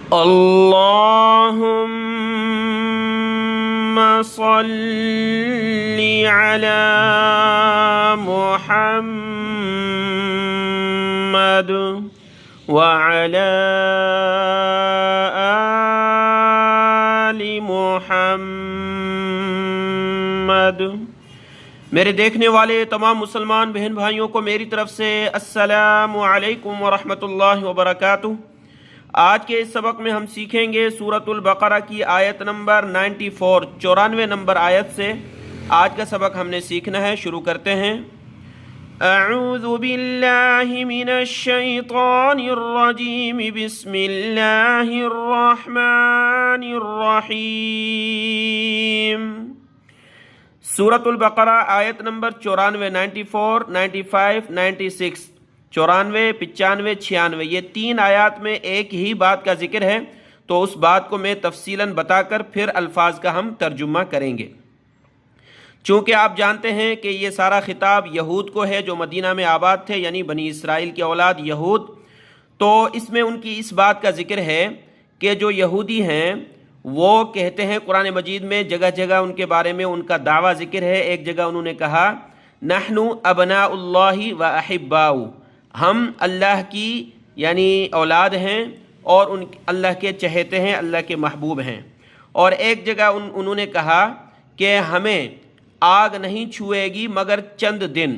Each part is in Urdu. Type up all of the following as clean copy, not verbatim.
اللهم صل على محمد وعلى آل محمد۔ میرے دیکھنے والے تمام مسلمان بہن بھائیوں کو میری طرف سے السلام علیکم ورحمۃ اللہ وبرکاتہ۔ آج کے اس سبق میں ہم سیکھیں گے سورۃ البقرہ کی آیت نمبر 94 نمبر آیت سے آج کا سبق ہم نے سیکھنا ہے۔ شروع کرتے ہیں۔ اعوذ باللہ من الشیطان الرجیم، بسم اللہ الرحمن الرحیم۔ سورۃ البقرہ آیت نمبر 94، 94، 95، 96، 94، 95، 96، یہ تین آیات میں ایک ہی بات کا ذکر ہے، تو اس بات کو میں تفصیلاً بتا کر پھر الفاظ کا ہم ترجمہ کریں گے۔ چونکہ آپ جانتے ہیں کہ یہ سارا خطاب یہود کو ہے جو مدینہ میں آباد تھے، یعنی بنی اسرائیل کی اولاد یہود، تو اس میں ان کی اس بات کا ذکر ہے کہ جو یہودی ہیں وہ کہتے ہیں، قرآن مجید میں جگہ جگہ ان کے بارے میں ان کا دعویٰ ذکر ہے۔ ایک جگہ انہوں نے کہا نحن ابناء اللہ و احباؤ، ہم اللہ کی یعنی اولاد ہیں اور اللہ کے چہیتے ہیں، اللہ کے محبوب ہیں۔ اور ایک جگہ انہوں نے کہا کہ ہمیں آگ نہیں چھوئے گی مگر چند دن۔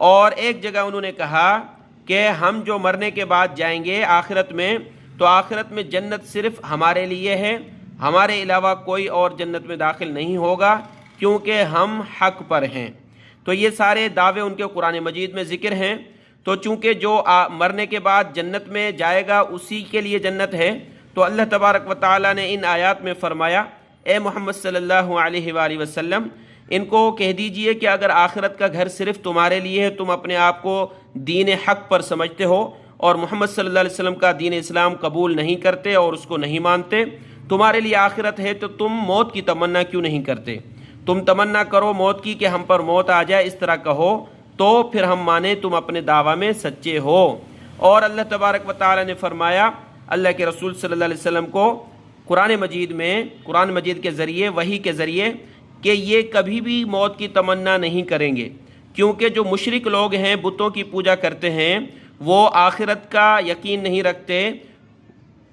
اور ایک جگہ انہوں نے کہا کہ ہم جو مرنے کے بعد جائیں گے آخرت میں، تو آخرت میں جنت صرف ہمارے لیے ہے، ہمارے علاوہ کوئی اور جنت میں داخل نہیں ہوگا کیونکہ ہم حق پر ہیں۔ تو یہ سارے دعوے ان کے قرآن مجید میں ذکر ہیں۔ تو چونکہ جو مرنے کے بعد جنت میں جائے گا اسی کے لیے جنت ہے، تو اللہ تبارک و تعالیٰ نے ان آیات میں فرمایا، اے محمد صلی اللہ علیہ وآلہ وسلم، ان کو کہہ دیجئے کہ اگر آخرت کا گھر صرف تمہارے لیے ہے، تم اپنے آپ کو دین حق پر سمجھتے ہو اور محمد صلی اللہ علیہ وسلم کا دین اسلام قبول نہیں کرتے اور اس کو نہیں مانتے، تمہارے لیے آخرت ہے، تو تم موت کی تمنا کیوں نہیں کرتے؟ تم تمنا کرو موت کی کہ ہم پر موت آ جائے، اس طرح کہو تو پھر ہم مانیں تم اپنے دعویٰ میں سچے ہو۔ اور اللہ تبارک و تعالیٰ نے فرمایا اللہ کے رسول صلی اللہ علیہ وسلم کو قرآن مجید کے ذریعے، وحی کے ذریعے، کہ یہ کبھی بھی موت کی تمنا نہیں کریں گے، کیونکہ جو مشرک لوگ ہیں، بتوں کی پوجا کرتے ہیں، وہ آخرت کا یقین نہیں رکھتے۔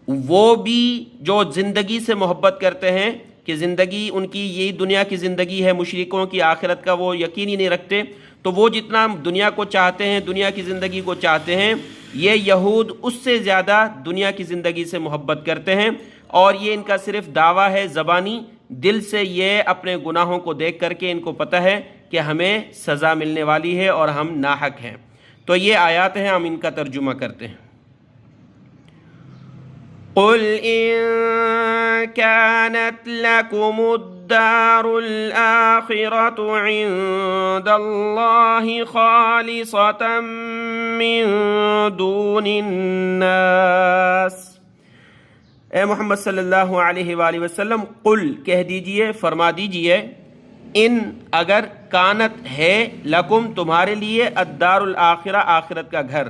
وہ بھی جو زندگی سے محبت کرتے ہیں کہ زندگی ان کی یہی دنیا کی زندگی ہے، مشرکوں کی آخرت کا وہ یقین ہی نہیں رکھتے، تو وہ جتنا دنیا کو چاہتے ہیں، دنیا کی زندگی کو چاہتے ہیں، یہ یہود اس سے زیادہ دنیا کی زندگی سے محبت کرتے ہیں۔ اور یہ ان کا صرف دعویٰ ہے زبانی، دل سے یہ اپنے گناہوں کو دیکھ کر کے ان کو پتہ ہے کہ ہمیں سزا ملنے والی ہے اور ہم ناحق ہیں۔ تو یہ آیات ہیں، ہم ان کا ترجمہ کرتے ہیں۔ قل ان كانت لكم الدار الآخرة عند الله خالصة من دون الناس، اے محمد صلی اللہ علیہ وآلہ وسلم، قل کہہ دیجئے، فرما دیجئے، ان اگر کانت ہے، لکم تمہارے لیے، الدار الآخرہ آخرت کا گھر،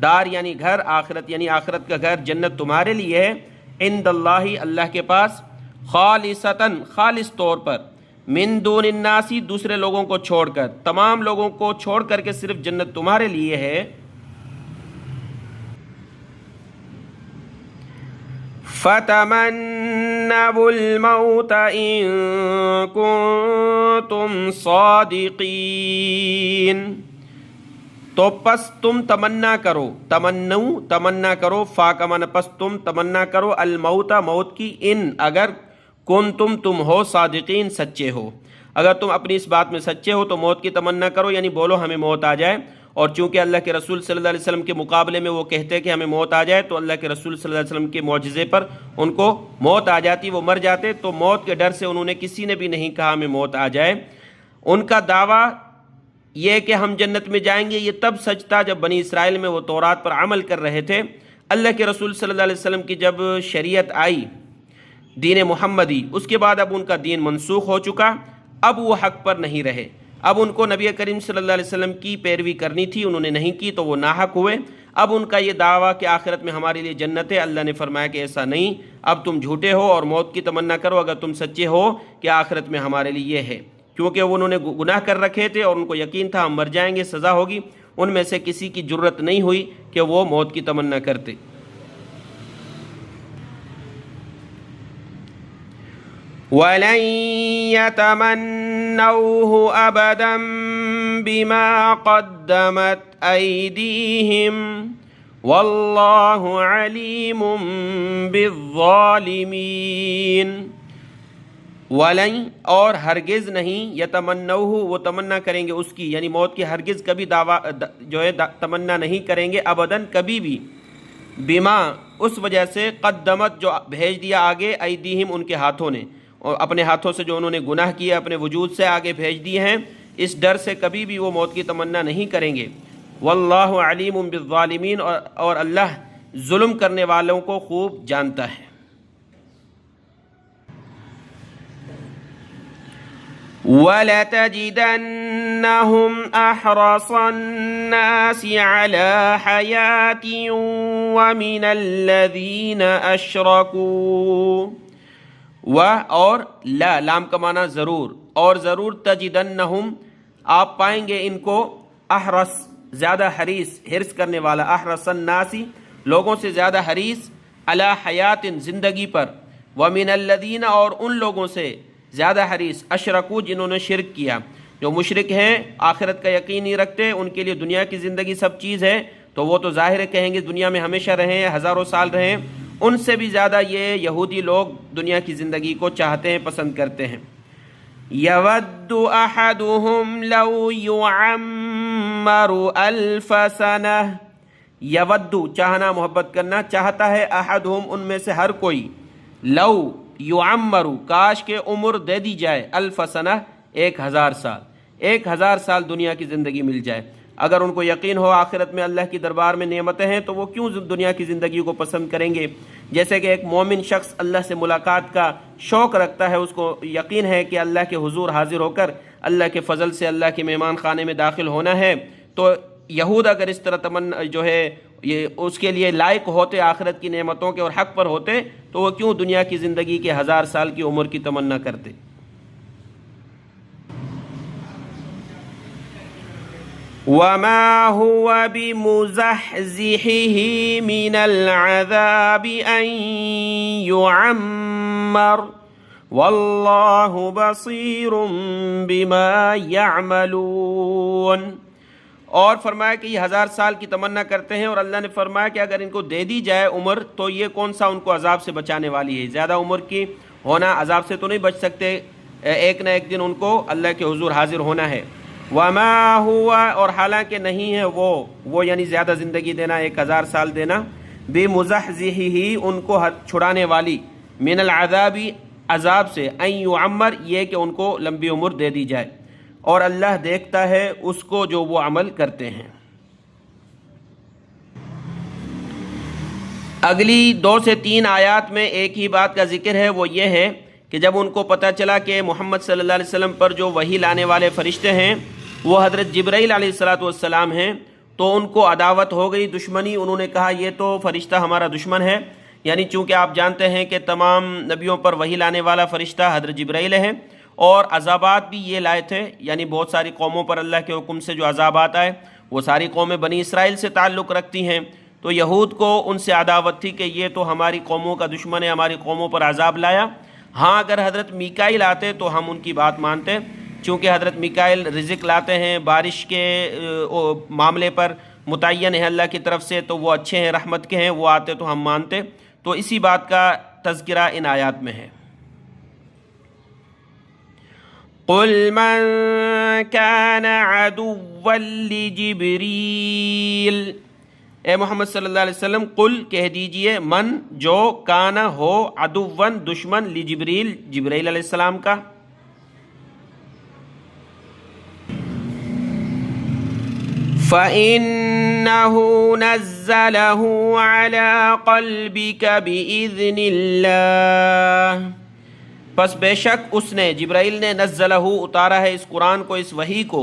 دار یعنی گھر، آخرت یعنی آخرت کا گھر، جنت تمہارے لیے ہے، عند اللہ اللہ کے پاس، خالصتاً خالص طور پر، من دون الناس دوسرے لوگوں کو چھوڑ کر، تمام لوگوں کو چھوڑ کر کے صرف جنت تمہارے لیے ہے۔ فَتَمَنَّوُا الْمَوْتَ إِن كُنتُمْ صَادِقِينَ، تو پس تم تمنا کرو، تمنا کرو، فا کا معنی پس تم تمنا کرو، الموت موت کی، ان اگر کنتم تم ہو، صادقین سچے ہو، اگر تم اپنی اس بات میں سچے ہو تو موت کی تمنا کرو، یعنی بولو ہمیں موت آ جائے۔ اور چونکہ اللہ کے رسول صلی اللہ علیہ وسلم کے مقابلے میں وہ کہتے کہ ہمیں موت آ جائے، تو اللہ کے رسول صلی اللہ علیہ وسلم کے معجزے پر ان کو موت آ جاتی، وہ مر جاتے، تو موت کے ڈر سے انہوں نے کسی نے بھی نہیں کہا ہمیں موت آ جائے۔ ان کا دعویٰ یہ کہ ہم جنت میں جائیں گے یہ تب سچ تھا جب بنی اسرائیل میں وہ تورات پر عمل کر رہے تھے۔ اللہ کے رسول صلی اللہ علیہ وسلم کی جب شریعت آئی، دین محمدی، اس کے بعد اب ان کا دین منسوخ ہو چکا، اب وہ حق پر نہیں رہے، اب ان کو نبی کریم صلی اللہ علیہ وسلم کی پیروی کرنی تھی، انہوں نے نہیں کی تو وہ ناحق ہوئے۔ اب ان کا یہ دعویٰ کہ آخرت میں ہمارے لیے جنت ہے، اللہ نے فرمایا کہ ایسا نہیں، اب تم جھوٹے ہو اور موت کی تمنا کرو اگر تم سچے ہو کہ آخرت میں ہمارے لیے یہ ہے، کیونکہ انہوں نے گناہ کر رکھے تھے اور ان کو یقین تھا ہم مر جائیں گے، سزا ہوگی، ان میں سے کسی کی جرت نہیں ہوئی کہ وہ موت کی تمنا کرتے۔ وَلَن يَتَمَنَّوْهُ أَبَدًا بِمَا قَدَّمَتْ أَيْدِيهِمْ وَاللَّهُ عَلِيمٌ بِالظَّالِمِينَ۔ وَلَن اور ہرگز نہیں، یتمنوہ وہ تمنا کریں گے اس کی، یعنی موت کی ہرگز کبھی جو ہے تمنا نہیں کریں گے، ابداً کبھی بھی، بما اس وجہ سے، قدمت جو بھیج دیا آگے، ایدیہم ان کے ہاتھوں نے، اور اپنے ہاتھوں سے جو انہوں نے گناہ کیا اپنے وجود سے آگے بھیج دیے ہیں، اس ڈر سے کبھی بھی وہ موت کی تمنا نہیں کریں گے۔ واللہ علیم بالظالمین، اور اللہ ظلم کرنے والوں کو خوب جانتا ہے۔ وَلَتَجِدَنَّهُمْ أَحْرَصَ النَّاسِ عَلَى حَيَاةٍ وَمِنَ الَّذِينَ أَشْرَكُوا، اور لا، لام کا معنی ضرور، اور ضرور، تجدنہم آپ پائیں گے ان کو، احرص زیادہ حریص، حرص کرنے والا، احرص الناسی لوگوں سے زیادہ حریص، علی حیات زندگی پر، ومن الذین اور ان لوگوں سے زیادہ حریص، اشرکو جنہوں نے شرک کیا، جو مشرک ہیں آخرت کا یقین نہیں رکھتے، ان کے لیے دنیا کی زندگی سب چیز ہے، تو وہ تو ظاہر کہیں گے دنیا میں ہمیشہ رہیں، ہزاروں سال رہیں، ان سے بھی زیادہ یہ یہودی لوگ دنیا کی زندگی کو چاہتے ہیں، پسند کرتے ہیں۔ یود احدہم لو یعمر الف سنہ، یود چاہنا، محبت کرنا، چاہتا ہے، احدہم ان میں سے ہر کوئی، لو یعمر کاش کے عمر دے دی جائے، الف سنہ 1000 سال، 1000 سال دنیا کی زندگی مل جائے۔ اگر ان کو یقین ہو آخرت میں اللہ کی دربار میں نعمتیں ہیں تو وہ کیوں دنیا کی زندگی کو پسند کریں گے؟ جیسے کہ ایک مومن شخص اللہ سے ملاقات کا شوق رکھتا ہے، اس کو یقین ہے کہ اللہ کے حضور حاضر ہو کر اللہ کے فضل سے اللہ کے مہمان خانے میں داخل ہونا ہے، تو یہود اگر اس طرح جو ہے یہ اس کے لیے لائق ہوتے آخرت کی نعمتوں کے اور حق پر ہوتے تو وہ کیوں دنیا کی زندگی کے 1000 سال کی عمر کی تمنا کرتے؟ وَمَا هُوَ بِمُزَحْزِحِهِ مِنَ الْعَذَابِ أَن يُعَمَّرَ وَاللَّهُ بَصِيرٌ بِمَا يَعْمَلُونَ۔ اور فرمایا کہ یہ 1000 سال کی تمنا کرتے ہیں، اور اللہ نے فرمایا کہ اگر ان کو دے دی جائے عمر تو یہ کون سا ان کو عذاب سے بچانے والی ہے؟ زیادہ عمر کی ہونا عذاب سے تو نہیں بچ سکتے، ایک نہ ایک دن ان کو اللہ کے حضور حاضر ہونا ہے۔ وما ہوا اور حالانکہ نہیں ہے وہ یعنی زیادہ زندگی دینا، 1000 سال دینا، بمزحزحہ ان کو چھڑانے والی، من العذاب عذاب سے، ان یعمر یہ کہ ان کو لمبی عمر دے دی جائے، اور اللہ دیکھتا ہے اس کو جو وہ عمل کرتے ہیں۔ اگلی 2 سے 3 آیات میں ایک ہی بات کا ذکر ہے، وہ یہ ہے کہ جب ان کو پتہ چلا کہ محمد صلی اللہ علیہ وسلم پر جو وحی لانے والے فرشتے ہیں وہ حضرت جبرائیل علیہ السلام ہیں، تو ان کو عداوت ہو گئی، دشمنی، انہوں نے کہا یہ تو فرشتہ ہمارا دشمن ہے، یعنی چونکہ آپ جانتے ہیں کہ تمام نبیوں پر وحی لانے والا فرشتہ حضرت جبرائیل ہے، اور عذابات بھی یہ لائے تھے، یعنی بہت ساری قوموں پر اللہ کے حکم سے جو عذابات آئے وہ ساری قومیں بنی اسرائیل سے تعلق رکھتی ہیں، تو یہود کو ان سے عداوت تھی کہ یہ تو ہماری قوموں کا دشمن ہے، ہماری قوموں پر عذاب لایا۔ ہاں اگر حضرت میکائیل آتے تو ہم ان کی بات مانتے، چونکہ حضرت میکائیل رزق لاتے ہیں، بارش کے معاملے پر متعین ہے اللہ کی طرف سے، تو وہ اچھے ہیں، رحمت کے ہیں، وہ آتے تو ہم مانتے، تو اسی بات کا تذکرہ ان آیات میں ہے۔ قُلْ مَنْ كَانَ عَدُوًّا لِجِبْرِيلَ، اے محمد صلی اللہ علیہ وسلم قل کہہ دیجئے، من جو کانا ہو، عدوًا دشمن، لجبریل جبرائیل علیہ السلام کا، فَإِنَّهُ نَزَّلَهُ عَلَى قَلْبِكَ بِإِذْنِ اللَّهِ، پس بے شک اس نے، جبرائیل نے، نزلہ اتارا ہے اس قرآن کو، اس وحی کو،